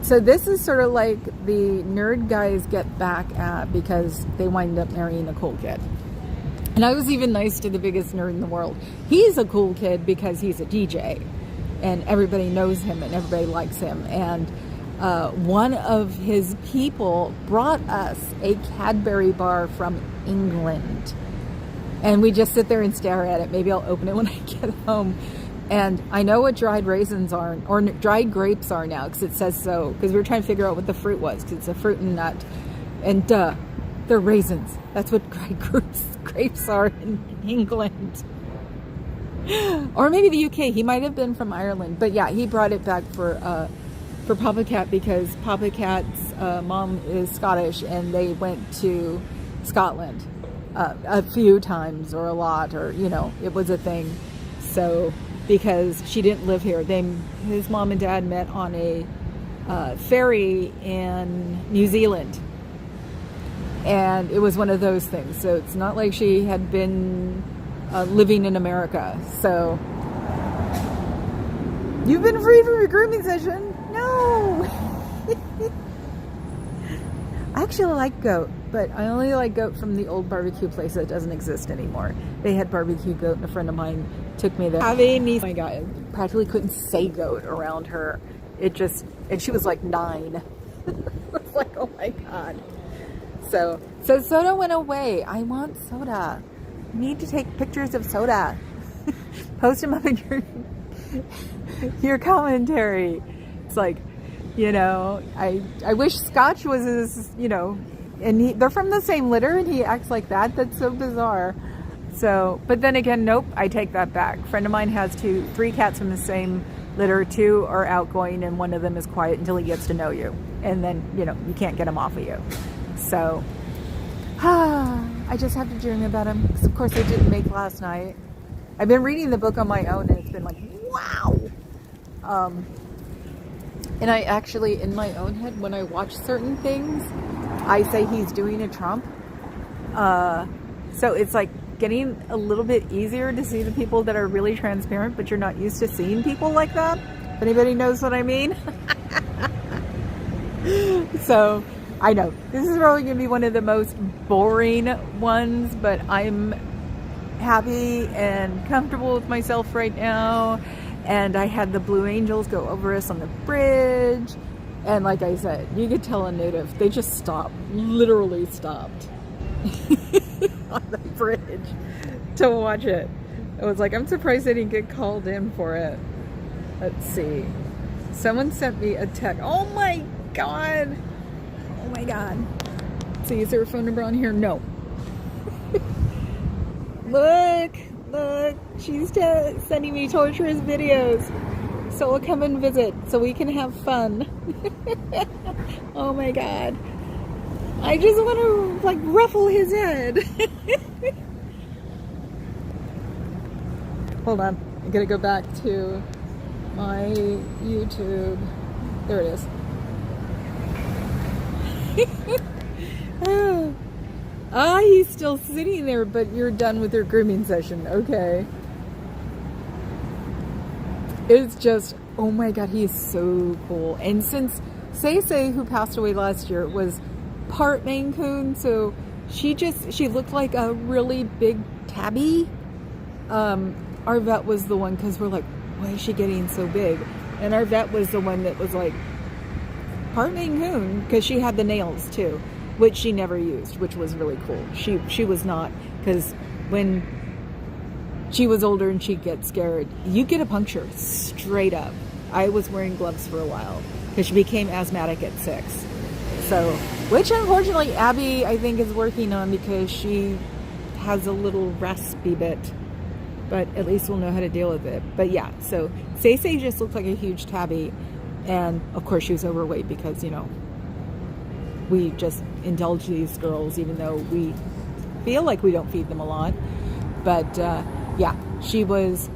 so this is sort of like the nerd guys get back at because they wind up marrying a cool kid. And I was even nice to the biggest nerd in the world. He's a cool kid because he's a DJ, and everybody knows him and everybody likes him. And one of his people brought us a Cadbury bar from England. And we just sit there and stare at it. Maybe I'll open it when I get home. And I know what dried raisins are, or dried grapes are now, because it says so. Because we were trying to figure out what the fruit was, because it's a fruit and nut. And they're raisins. That's what dried grapes are in England. Or maybe the UK. He might have been from Ireland. But yeah, he brought it back for Papa Cat, because Papa Cat's mom is Scottish, and they went to Scotland a few times, or a lot, or, you know, it was a thing. So, because she didn't live here, his mom and dad met on a ferry in New Zealand, and it was one of those things. So it's not like she had been living in America. So, you've been free from your grooming session? No. I actually like goat, but I only like goat from the old barbecue place that doesn't exist anymore. They had barbecue goat, and a friend of mine took me there. Having me, oh my God, I practically couldn't say goat around her. And she was like 9. I was like, oh my God. So soda went away. I want soda. I need to take pictures of soda. Post them up in your commentary. It's like, you know, I wish Scotch was as, you know, and they're from the same litter, and he acts like that. That's so bizarre. So, but then again, nope, I take that back. A friend of mine has 3 cats from the same litter. 2 are outgoing, and one of them is quiet until he gets to know you. And then, you know, you can't get him off of you. So, I just have to dream about him. Because of course I didn't make last night. I've been reading the book on my own, and it's been like, wow. And I actually, in my own head, when I watch certain things, I say he's doing a Trump. So it's like getting a little bit easier to see the people that are really transparent, but you're not used to seeing people like that. If anybody knows what I mean. So I know this is probably going to be one of the most boring ones, but I'm happy and comfortable with myself right now. And I had the Blue Angels go over us on the bridge. And like I said, you could tell a native, they just stopped, literally stopped on the bridge to watch it. I was like, I'm surprised they didn't get called in for it. Let's see. Someone sent me a text. Oh my God. Oh my God. Let's see, is there a phone number on here? No. Look, she's sending me torturous videos. So we'll come and visit so we can have fun. Oh my God. I just want to like ruffle his head. Hold on. I gotta go back to my YouTube. There it is. He's still sitting there, but you're done with your grooming session. Okay. It's just, oh my God, he is so cool. And since Say, who passed away last year, was part Maine Coon, so she looked like a really big tabby. Our vet was the one, because we're like, why is she getting so big? And our vet was the one that was like, part Maine Coon, because she had the nails too, which she never used, which was really cool. She was not, because when she was older and she'd get scared, you get a puncture straight up. I was wearing gloves for a while because she became asthmatic at 6. So, which unfortunately Abby, I think, is working on, because she has a little raspy bit, but at least we'll know how to deal with it. But yeah, so Say just looked like a huge tabby, and of course she was overweight because, you know, we just indulge these girls, even though we feel like we don't feed them a lot. But yeah, she was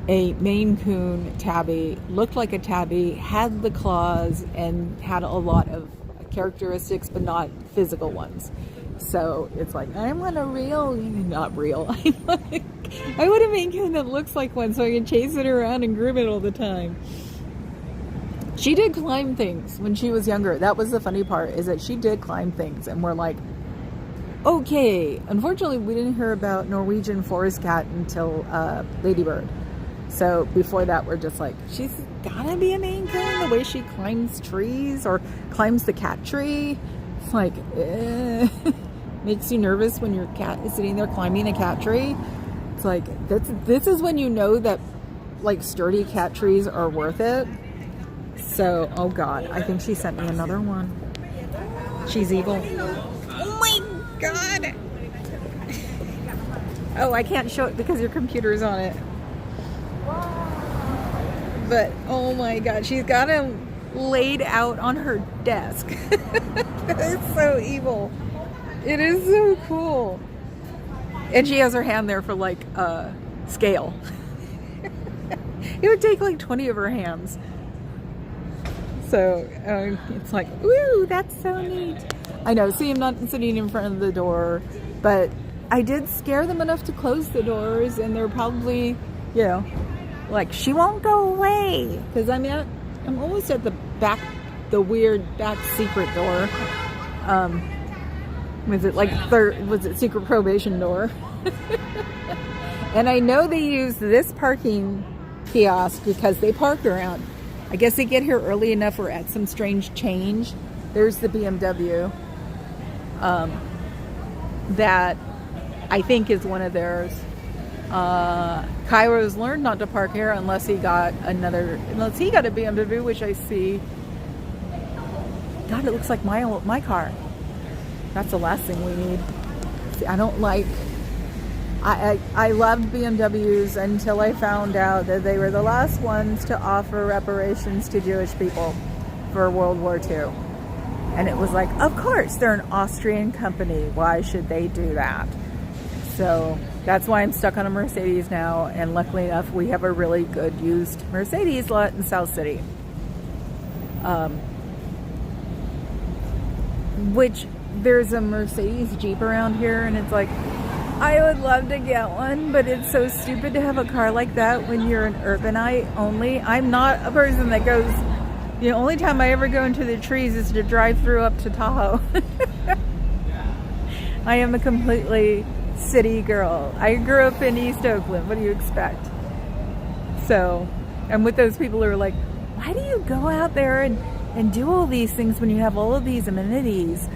a Maine Coon tabby, looked like a tabby, had the claws, and had a lot of characteristics, but not physical ones. So it's like, I want a real, not real, I want a Maine Coon that looks like one so I can chase it around and groom it all the time. She did climb things when she was younger. That was the funny part, is that she did climb things, and we're like, okay. Unfortunately, we didn't hear about Norwegian forest cat until Ladybird. So before that, we're just like, she's gotta be a Maine Coon, the way she climbs trees or climbs the cat tree. It's like, makes you nervous when your cat is sitting there climbing a cat tree. It's like, this is when you know that like sturdy cat trees are worth it. So, oh God, I think she sent me another one. She's evil. Oh my God. Oh, I can't show it because your computer's on it. But, oh my God, she's got him laid out on her desk. It's so evil. It is so cool. And she has her hand there for like scale. It would take like 20 of her hands. So it's like, ooh, that's so neat. I know, see, I'm not sitting in front of the door, but I did scare them enough to close the doors, and they're probably, you know, like, she won't go away. Because I'm almost at the back, the weird back secret door. Was it secret probation door? And I know they use this parking kiosk because they park around. I guess they get here early enough or at some strange change. There's the BMW that I think is one of theirs. Cairo's learned not to park here unless he got a BMW, which I see. God, it looks like my car. That's the last thing we need. See, I don't like. I loved BMWs until I found out that they were the last ones to offer reparations to Jewish people for World War II. And it was like, of course, they're an Austrian company. Why should they do that? So that's why I'm stuck on a Mercedes now. And luckily enough, we have a really good used Mercedes lot in South City. Which there's a Mercedes Jeep around here, and it's like, I would love to get one, but it's so stupid to have a car like that when you're an urbanite only. I'm not a person that goes, the only time I ever go into the trees is to drive through up to Tahoe. I am a completely city girl. I grew up in East Oakland. What do you expect? So I'm with those people who are like, why do you go out there and do all these things when you have all of these amenities?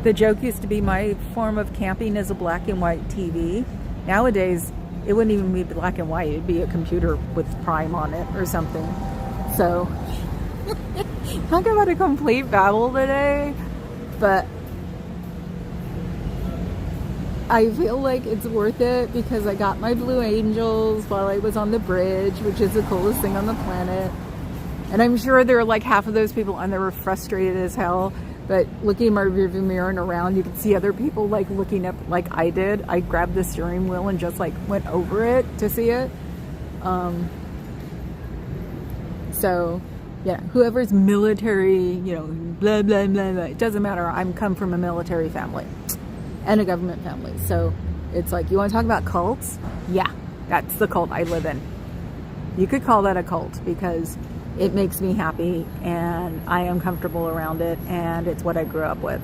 The joke used to be my form of camping is a black and white TV. Nowadays, it wouldn't even be black and white. It'd be a computer with Prime on it or something. So, talk about a complete battle today. But I feel like it's worth it because I got my Blue Angels while I was on the bridge, which is the coolest thing on the planet. And I'm sure there are like half of those people on there were frustrated as hell. But looking in my rearview mirror and around, you can see other people like looking up like I did. I grabbed the steering wheel and just like went over it to see it. So yeah, whoever's military, you know, blah, blah, blah, blah. It doesn't matter. I'm come from a military family and a government family. So it's like, you want to talk about cults? Yeah, that's the cult I live in. You could call that a cult because it makes me happy and I am comfortable around it and it's what I grew up with.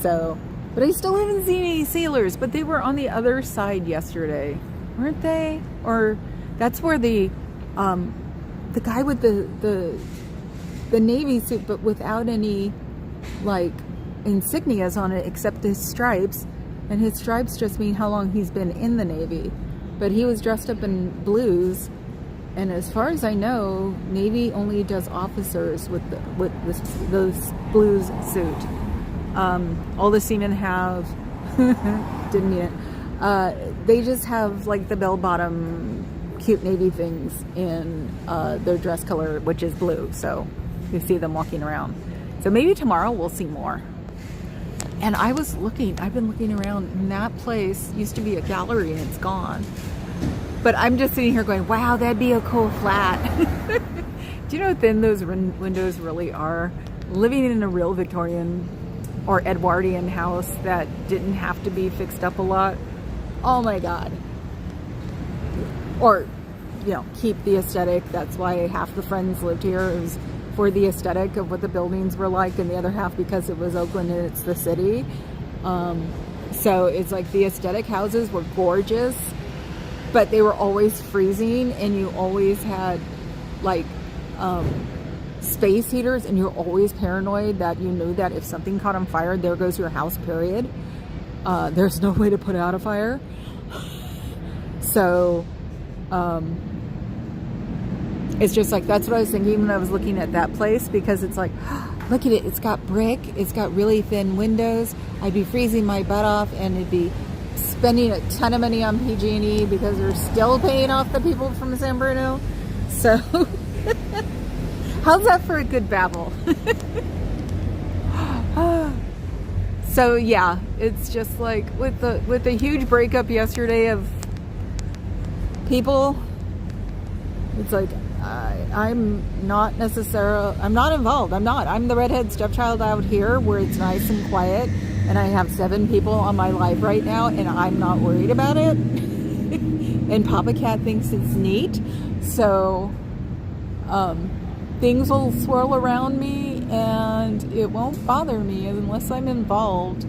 So, but I still haven't seen any sailors, but they were on the other side yesterday, weren't they? Or that's where the guy with the Navy suit, but without any like insignias on it except his stripes, and his stripes just mean how long he's been in the Navy. But he was dressed up in blues. And as far as I know, Navy only does officers with those blues suit. All the seamen have, didn't mean it. They just have like the bell-bottom cute Navy things in their dress color, which is blue. So You see them walking around. So maybe tomorrow we'll see more. And I've been looking around, and that place used to be a gallery and it's gone. But I'm just sitting here going, wow, that'd be a cool flat. Do you know how thin those windows really are? Living in a real Victorian or Edwardian house that didn't have to be fixed up a lot. Oh my God. Or, keep the aesthetic. That's why half the friends lived here. It was for the aesthetic of what the buildings were like, and the other half because it was Oakland and it's the city. So it's like the aesthetic houses were gorgeous, but they were always freezing, and you always had like space heaters, and you're always paranoid that you knew that if something caught on fire, there goes your house, period. There's no way to put out a fire. So it's just like, that's what I was thinking when I was looking at that place, because it's like, look at it, it's got brick, it's got really thin windows. I'd be freezing my butt off, and it'd be spending a ton of money on PG&E because they're still paying off the people from San Bruno. So how's that for a good babble? So yeah, it's just like with the huge breakup yesterday of people, it's like I'm not involved. I'm the redhead stepchild out here where it's nice and quiet, and I have 7 people on my live right now, and I'm not worried about it. And Papa Cat thinks it's neat. So things will swirl around me, and it won't bother me unless I'm involved.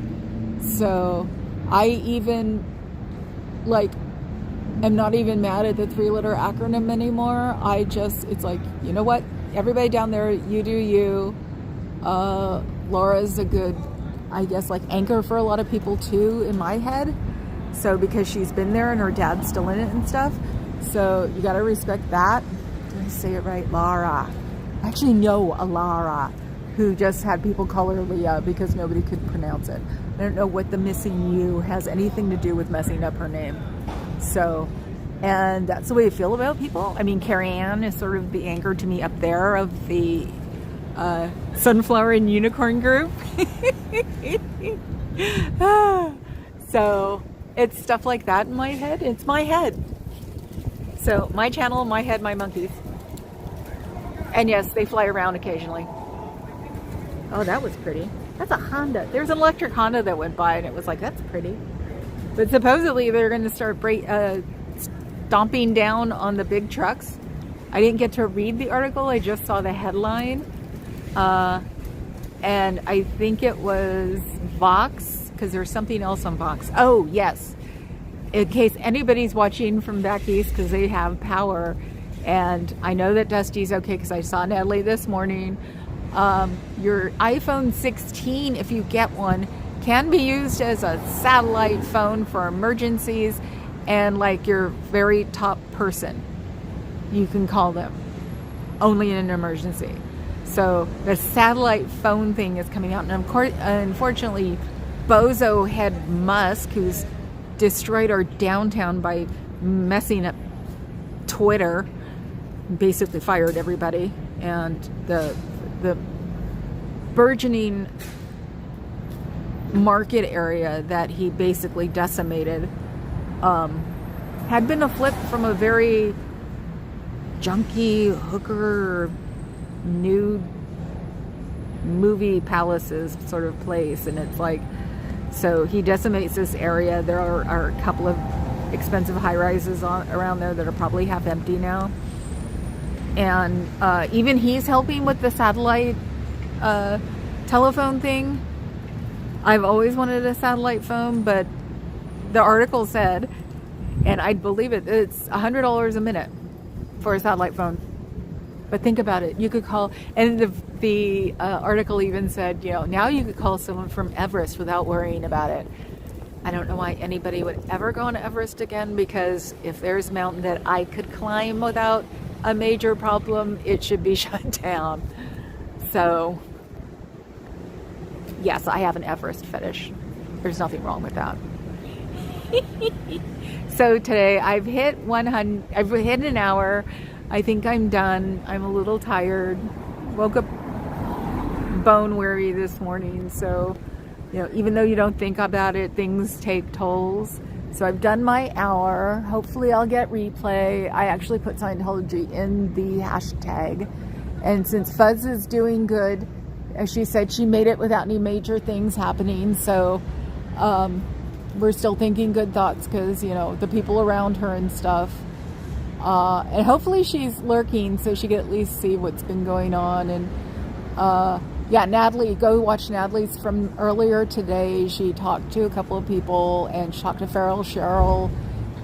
So I even I'm not even mad at the 3-letter acronym anymore. It's like, you know what? Everybody down there, you do you. Laura's a good, I guess, anchor for a lot of people too in my head. So because she's been there and her dad's still in it and stuff. So you got to respect that. Did I say it right? Laura. Actually, no, Alara, who just had people call her Leah because nobody could pronounce it. I don't know what the missing U has anything to do with messing up her name. So, and that's the way I feel about people. I mean, Carrie Ann is sort of the anchor to me up there of the Sunflower and Unicorn group. So it's stuff like that in my head. It's my head. So my channel, my head, my monkeys. And yes, they fly around occasionally. Oh, that was pretty. That's a Honda. There's an electric Honda that went by, and it was like, that's pretty. But supposedly they're going to start stomping down on the big trucks. I didn't get to read the article. I just saw the headline. And I think it was Vox, because there's something else on Vox. Oh, yes. In case anybody's watching from back east, because they have power. And I know that Dusty's okay, because I saw Natalie this morning. Your iPhone 16, if you get one, can be used as a satellite phone for emergencies, and your very top person, you can call them only in an emergency. So the satellite phone thing is coming out, and of course, unfortunately, bozo head Musk, who's destroyed our downtown by messing up Twitter, basically fired everybody, and the burgeoning market area that he basically decimated had been a flip from a very junky hooker nude movie palaces sort of place, and it's like, so he decimates this area. There are a couple of expensive high-rises around there that are probably half empty now, and even he's helping with the satellite telephone thing. I've always wanted a satellite phone, but the article said, and I'd believe it, it's $100 a minute for a satellite phone. But think about it. You could call, and the article even said, now you could call someone from Everest without worrying about it. I don't know why anybody would ever go on Everest again, because if there's a mountain that I could climb without a major problem, it should be shut down. So yes, I have an Everest fetish. There's nothing wrong with that. So today I've hit 100. I've hit an hour. I think I'm done. I'm a little tired. Woke up bone weary this morning. So, you know, even though you don't think about it, things take tolls. So I've done my hour. Hopefully I'll get replay. I actually put Scientology in the hashtag. And since Fuzz is doing good, as she said, she made it without any major things happening. So we're still thinking good thoughts because, you know, the people around her and stuff. And hopefully she's lurking so she can at least see what's been going on. And yeah, Natalie, go watch Natalie's from earlier today. She talked to a couple of people and she talked to Farrell Cheryl,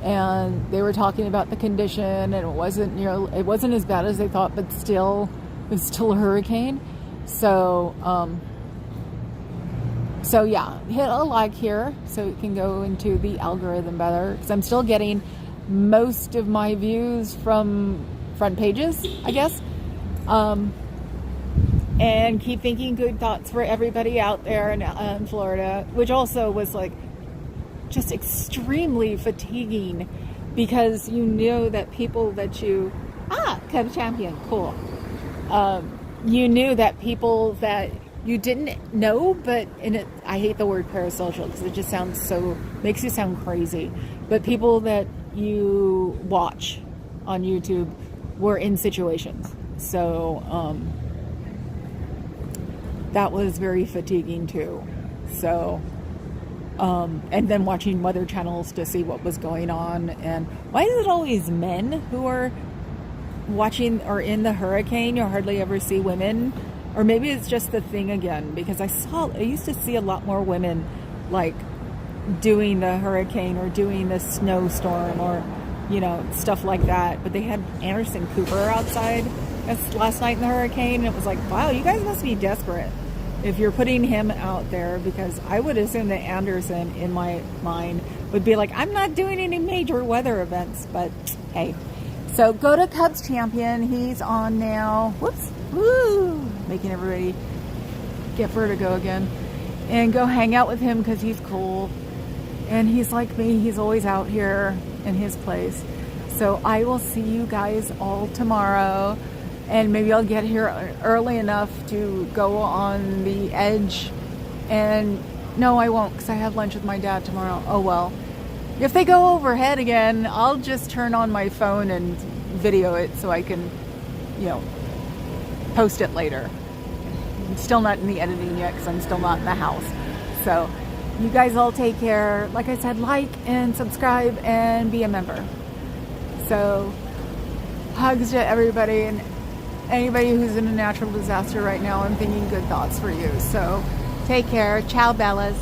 and they were talking about the condition, and it wasn't, you know, it wasn't as bad as they thought, but still, it was still a hurricane. So, so yeah, hit a like here so it can go into the algorithm better, because I'm still getting most of my views from front pages, I guess. And keep thinking good thoughts for everybody out there in Florida, which also was like just extremely fatiguing, because you know that people that you Cub Champion, cool. You knew that people that you didn't know, but I hate the word parasocial because it just makes you sound crazy. But people that you watch on YouTube were in situations, so that was very fatiguing too. So, and then watching weather channels to see what was going on. And why is it always men who are watching or in the hurricane? You hardly ever see women. Or maybe it's just the thing again, because I used to see a lot more women like doing the hurricane or doing the snowstorm or, you know, stuff like that. But they had Anderson Cooper outside last night in the hurricane, and it was like, wow, you guys must be desperate if you're putting him out there, because I would assume that Anderson, in my mind, would be like, I'm not doing any major weather events, but hey. So go to Cubs Champion. He's on now. Whoops. Woo! Making everybody get vertigo again. And go hang out with him because he's cool. And he's like me. He's always out here in his place. So I will see you guys all tomorrow. And maybe I'll get here early enough to go on the edge. And no, I won't, because I have lunch with my dad tomorrow. Oh well. If they go overhead again, I'll just turn on my phone and video it so I can, you know, post it later. I'm still not in the editing yet because I'm still not in the house. So you guys all take care. Like I said, like and subscribe and be a member. So hugs to everybody, and anybody who's in a natural disaster right now, I'm thinking good thoughts for you. So take care. Ciao, Bellas.